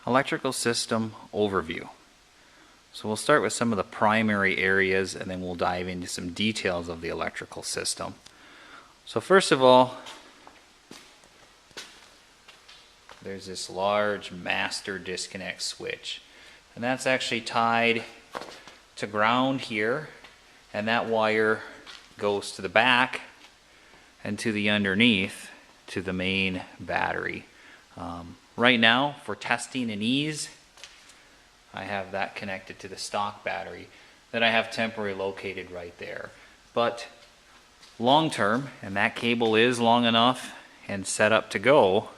Electrical system overview. So we'll start with some of the primary areas and then we'll dive into some details of the electrical system. So first of all, there's this large master disconnect switch, and that's actually tied to ground here, and that wire goes to the back and to the underneath to the main battery. Right now, for testing and ease, I have that connected to the stock battery that I have temporarily located right there. But long term, and that cable is long enough and set up to go,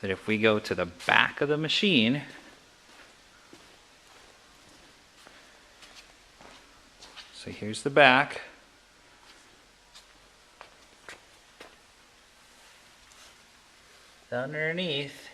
that if we go to the back of the machine, so here's the back, underneath,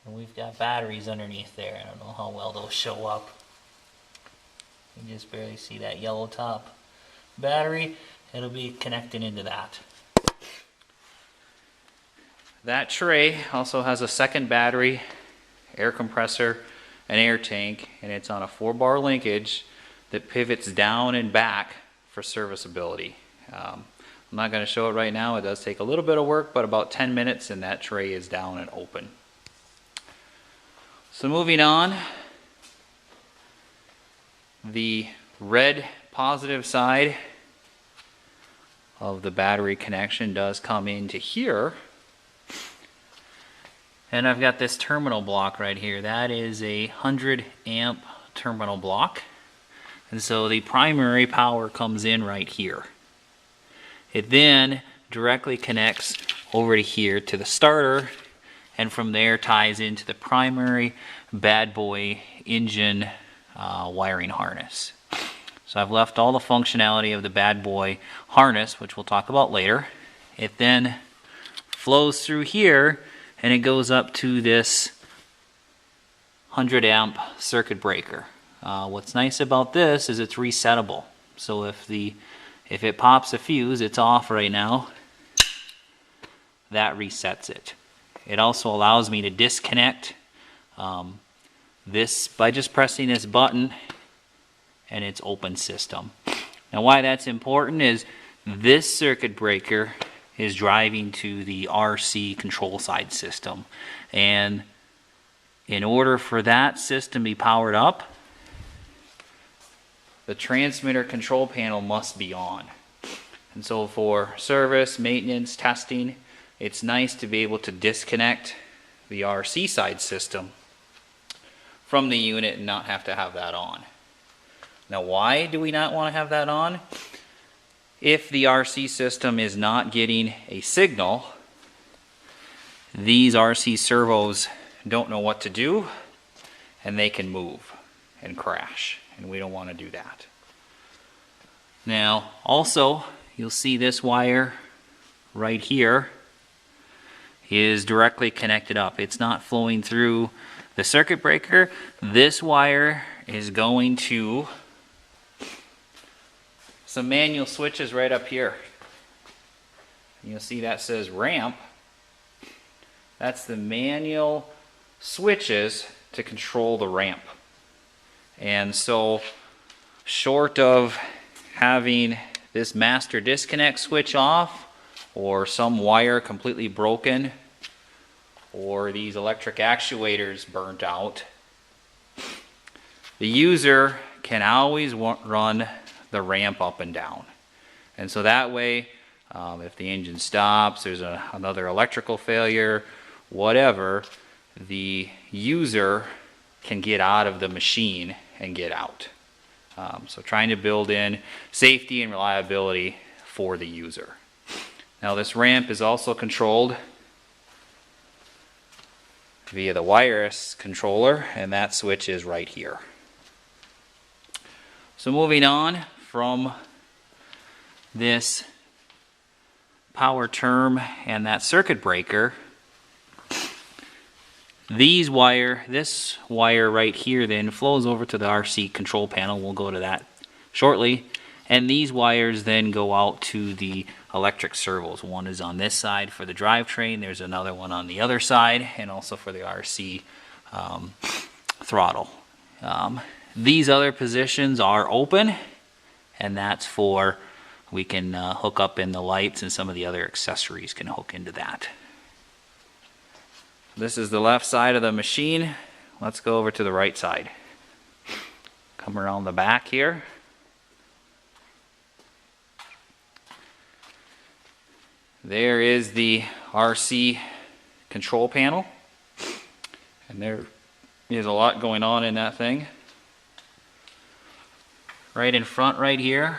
and we've got batteries underneath there. I don't know how well they'll show up. You can just barely see that yellow top battery. It'll be connected into that. That tray also has a second battery, air compressor, an air tank, and it's on a 4-bar linkage that pivots down and back for serviceability. I'm not going to show it right now. It does take a little bit of work, but about 10 minutes and that tray is down and open. So moving on, the red positive side of the battery connection does come into here, and I've got this terminal block right here. That is a 100 amp terminal block, and so the primary power comes in right here. It then directly connects over to here to the starter, and from there ties into the primary bad boy engine wiring harness. So I've left all the functionality of the bad boy harness, which we'll talk about later. It then flows through here and it goes up to this 100 amp circuit breaker. What's nice about this is it's resettable. So if it pops a fuse, it's off right now, that resets it. It also allows me to disconnect this by just pressing this button, and it's open system. Now why that's important is this circuit breaker is driving to the RC control side system, and in order for that system to be powered up, the transmitter control panel must be on. And so for service, maintenance, testing, it's nice to be able to disconnect the RC side system from the unit and not have to have that on. Now why do we not want to have that on? If the RC system is not getting a signal, these RC servos don't know what to do, and they can move and crash, and we don't want to do that. Now also, you'll see this wire right here is directly connected up. It's not flowing through the circuit breaker. This wire is going to some manual switches right up here. You'll see that says ramp. That's the manual switches to control the ramp. And so short of having this master disconnect switch off, or some wire completely broken, or these electric actuators burnt out, the user can always run the ramp up and down. And so that way, if the engine stops, there's another electrical failure, whatever, the user can get out of the machine and get out. So trying to build in safety and reliability for the user. Now this ramp is also controlled via the wireless controller, and that switch is right here. So moving on from this power term and that circuit breaker, this wire right here then flows over to the RC control panel. We'll go to that shortly. And these wires then go out to the electric servos. One is on this side for the drivetrain, there's another one on the other side, and also for the RC throttle. These other positions are open, and that's for, we can hook up in the lights, and some of the other accessories can hook into that. This is the left side of the machine. Let's go over to the right side. Come around the back here. There is the RC control panel, and there is a lot going on in that thing. Right in front right here,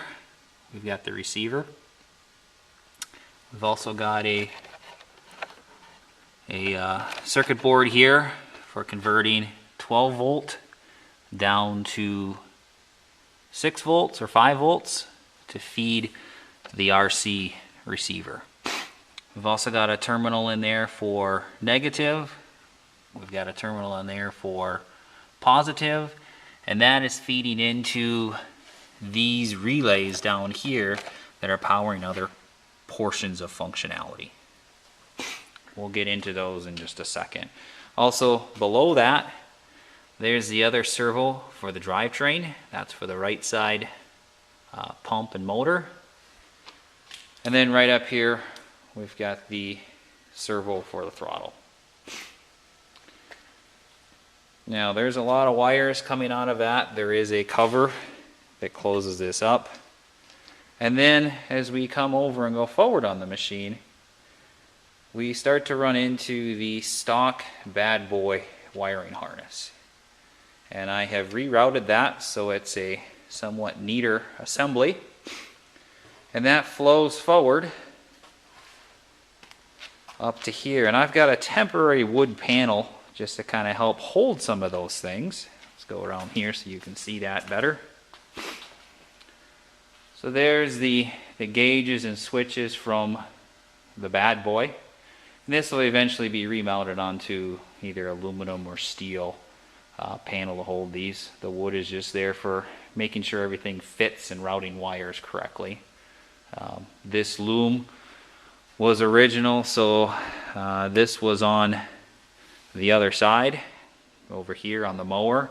we've got the receiver. We've also got a circuit board here for converting 12 volt down to 6 volts or 5 volts to feed the RC receiver. We've also got a terminal in there for negative. We've got a terminal in there for positive, and that is feeding into these relays down here that are powering other portions of functionality. We'll get into those in just a second. Also below that, there's the other servo for the drivetrain. That's for the right side pump and motor. And then right up here, we've got the servo for the throttle. Now there's a lot of wires coming out of that. There is a cover that closes this up. And then as we come over and go forward on the machine, we start to run into the stock bad boy wiring harness. And I have rerouted that so it's a somewhat neater assembly. And that flows forward up to here. And I've got a temporary wood panel just to kind of help hold some of those things. Let's go around here so you can see that better. So there's the gauges and switches from the bad boy. And this will eventually be remounted onto either aluminum or steel panel to hold these. The wood is just there for making sure everything fits and routing wires correctly. This loom was original, so this was on the other side over here on the mower,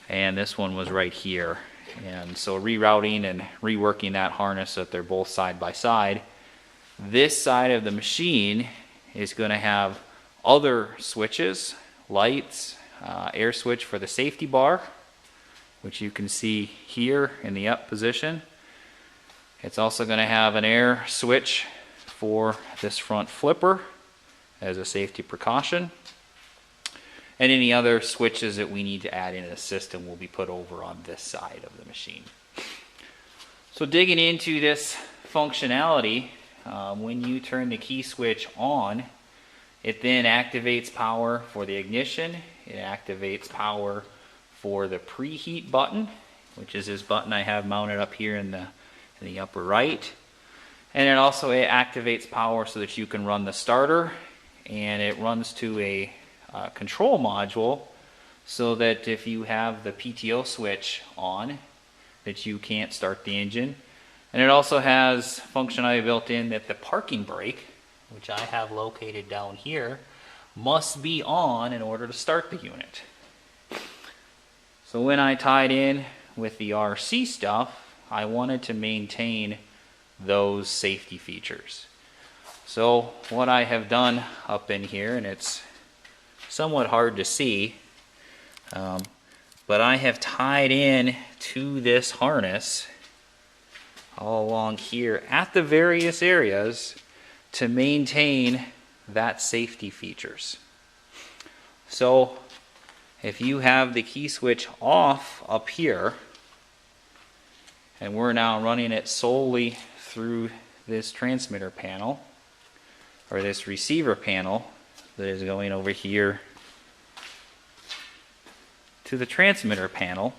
and this one was right here. And so rerouting and reworking that harness so that they're both side by side. This side of the machine is going to have other switches, lights, air switch for the safety bar, which you can see here in the up position. It's also going to have an air switch for this front flipper as a safety precaution. And any other switches that we need to add into the system will be put over on this side of the machine. So digging into this functionality, when you turn the key switch on, it then activates power for the ignition. It activates power for the preheat button, which is this button I have mounted up here in the upper right. And it also activates power so that you can run the starter, and it runs to a control module so that if you have the PTO switch on, that you can't start the engine. And it also has functionality built in that the parking brake, which I have located down here, must be on in order to start the unit. So when I tied in with the RC stuff, I wanted to maintain those safety features. So what I have done up in here, and it's somewhat hard to see, but I have tied in to this harness all along here at the various areas to maintain that safety features. So if you have the key switch off up here, and we're now running it solely through this transmitter panel, or this receiver panel that is going over here to the transmitter panel,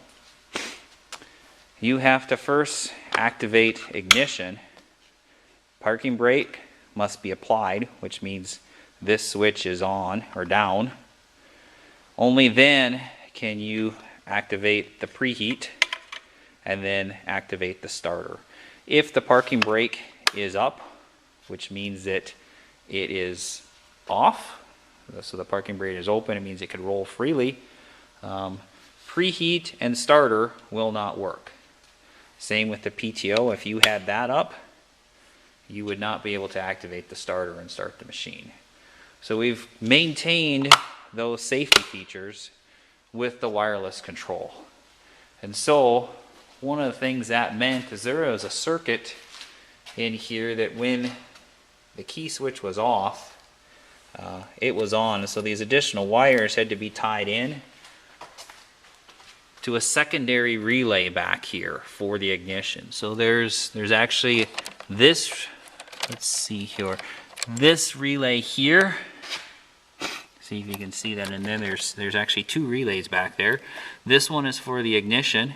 you have to first activate ignition. Parking brake must be applied, which means this switch is on or down. Only then can you activate the preheat, and then activate the starter. If the parking brake is up, which means that it is off, so the parking brake is open, it means it could roll freely, preheat and starter will not work. Same with the PTO. If you had that up, you would not be able to activate the starter and start the machine. So we've maintained those safety features with the wireless control. And so one of the things that meant is there was a circuit in here that when the key switch was off, it was on. So these additional wires had to be tied in to a secondary relay back here for the ignition. So there's actually this, let's see here, this relay here. See if you can see that, and then there's actually two relays back there. This one is for the ignition,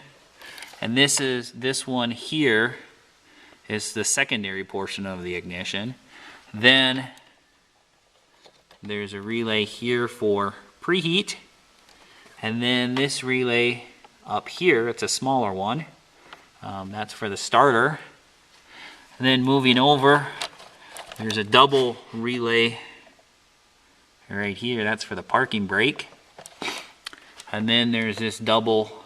and this one here is the secondary portion of the ignition. Then there's a relay here for preheat, and then this relay up here, it's a smaller one, that's for the starter. And then moving over, there's a double relay right here, that's for the parking brake. And then there's this double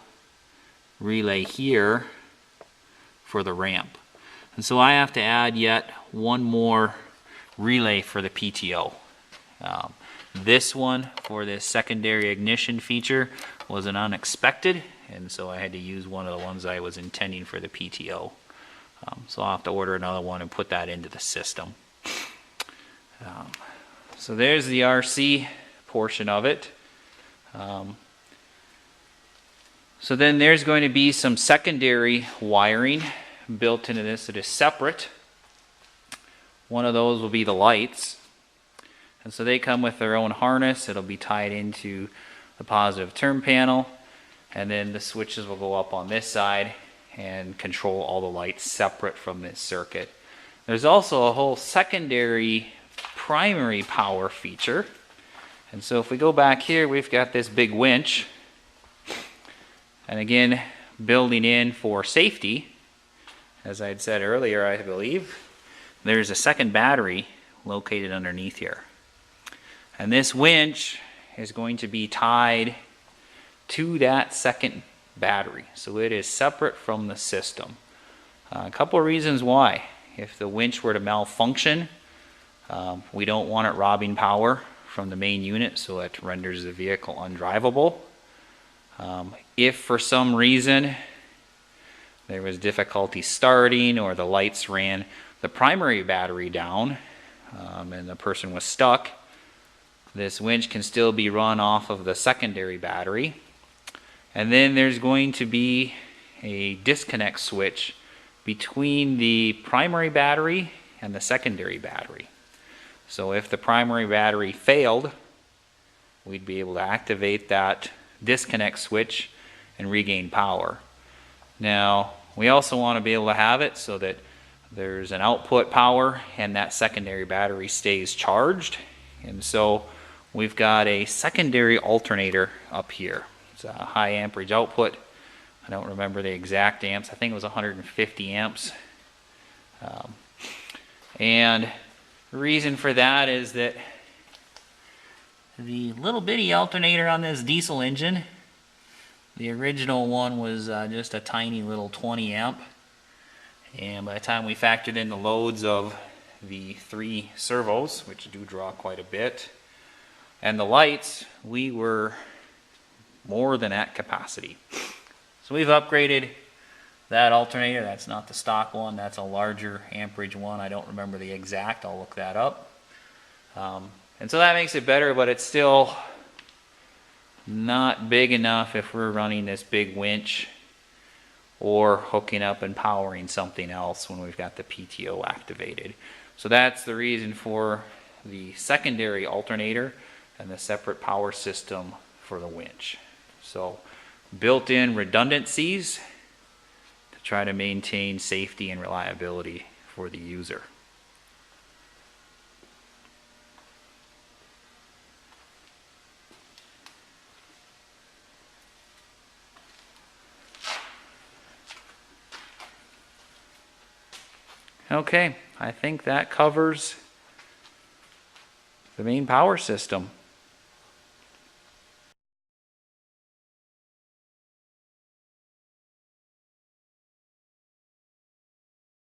relay here for the ramp. And so I have to add yet one more relay for the PTO. This one for this secondary ignition feature was an unexpected, and so I had to use one of the ones I was intending for the PTO. So I'll have to order another one and put that into the system. So there's the RC portion of it. So then there's going to be some secondary wiring built into this that is separate. One of those will be the lights. And so they come with their own harness. It'll be tied into the positive turn panel. And then the switches will go up on this side and control all the lights separate from this circuit. There's also a whole secondary primary power feature. And so if we go back here, we've got this big winch. And again, building in for safety, as I had said earlier, I believe, there's a second battery located underneath here. And this winch is going to be tied to that second battery. So it is separate from the system. A couple of reasons why. If the winch were to malfunction, we don't want it robbing power from the main unit, so it renders the vehicle undrivable. If for some reason there was difficulty starting or the lights ran the primary battery down and the person was stuck, this winch can still be run off of the secondary battery. And then there's going to be a disconnect switch between the primary battery and the secondary battery. So if the primary battery failed, we'd be able to activate that disconnect switch and regain power. Now, we also want to be able to have it so that there's an output power and that secondary battery stays charged. And so we've got a secondary alternator up here. It's a high amperage output. I don't remember the exact amps. I think it was 150 amps. And the reason for that is that the little bitty alternator on this diesel engine, the original one was just a tiny little 20 amp. And by the time we factored in the loads of the 3 servos, which do draw quite a bit, and the lights, we were more than at capacity. So we've upgraded that alternator. That's not the stock one, that's a larger amperage one. I don't remember the exact, I'll look that up. And so that makes it better, but it's still not big enough if we're running this big winch or hooking up and powering something else when we've got the PTO activated. So that's the reason for the secondary alternator and the separate power system for the winch. So built-in redundancies to try to maintain safety and reliability for the user. Okay, I think that covers the main power system.